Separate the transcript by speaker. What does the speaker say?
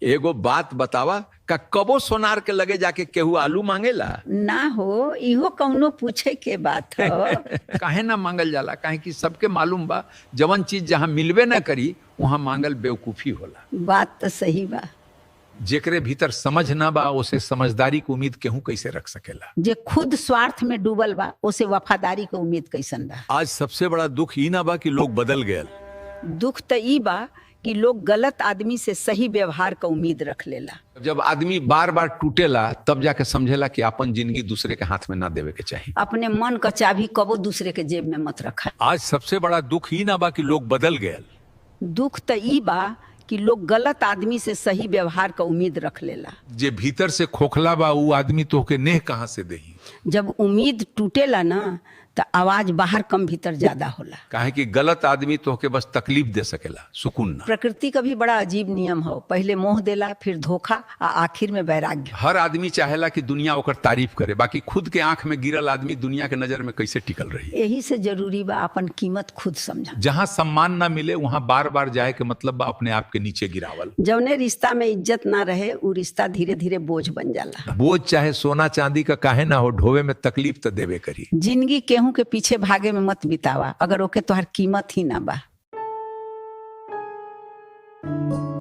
Speaker 1: एगो बात बतावा का कबो सोनार के लगे जाके केहू आलू मांगेला?
Speaker 2: ना हो, इहो कौनो पूछे के बात हो।
Speaker 1: काहे ना मांगल जाला? काहे कि सबके मालूम बा जवन चीज जहां मिलबे ना करी वहां मांगल बेवकूफी होला।
Speaker 2: बात तो सही बा।
Speaker 1: जेकरे भीतर समझ ना बा उसे समझदारी की उम्मीद केहू कैसे रख सकेला?
Speaker 2: जे खुद स्वार्थ में डूबल बा उसे वफादारी के उम्मीद कैसन बा?
Speaker 1: आज सबसे बड़ा दुख ई ना बा कि लोग बदल गए,
Speaker 2: दुख तो ई बा कि लोग गलत आदमी से सही व्यवहार का उम्मीद रख लेला।
Speaker 1: जब आदमी बार बार टूटेला तब जाके समझेला कि अपन जिंदगी दूसरे के हाथ में ना देवे के चाहिए।
Speaker 2: अपने मन का चाबी कबो दूसरे के जेब में मत रखा।
Speaker 1: आज सबसे बड़ा दुख ही ना बा कि लोग बदल गए,
Speaker 2: दुख तो ई बा कि लोग गलत आदमी से सही व्यवहार का उम्मीद रख लेला।
Speaker 1: जे भीतर से खोखला बा वो आदमी तो के नेह कहां से देही?
Speaker 2: जब उम्मीद टूटेला ना तो आवाज बाहर कम भीतर ज्यादा होला।
Speaker 1: काहे कि गलत आदमी तो के बस तकलीफ दे सकेला, सुकून ना।
Speaker 2: प्रकृति का भी बड़ा अजीब नियम हो, पहले मोह देला, फिर धोखा, आखिर में वैराग्य।
Speaker 1: हर आदमी चाहेला कि दुनिया ओकर तारीफ करे, बाकी खुद के आंख में गिरल आदमी दुनिया के नजर में कैसे टिकल रही?
Speaker 2: यही से जरूरी बा अपन कीमत खुद समझा।
Speaker 1: जहां सम्मान ना मिले वहां बार बार जाए के मतलब बा अपने आप के नीचे गिरावल।
Speaker 2: जौने रिश्ता में इज्जत ना रहे वो रिश्ता धीरे धीरे बोझ बन जाला।
Speaker 1: बोझ चाहे सोना चांदी का काहे ना हो, ढोवे में तकलीफ तो देवे करी।
Speaker 2: जिंदगी केहू के पीछे भागे में मत बितावा अगर ओके तोहर कीमत ही ना बा।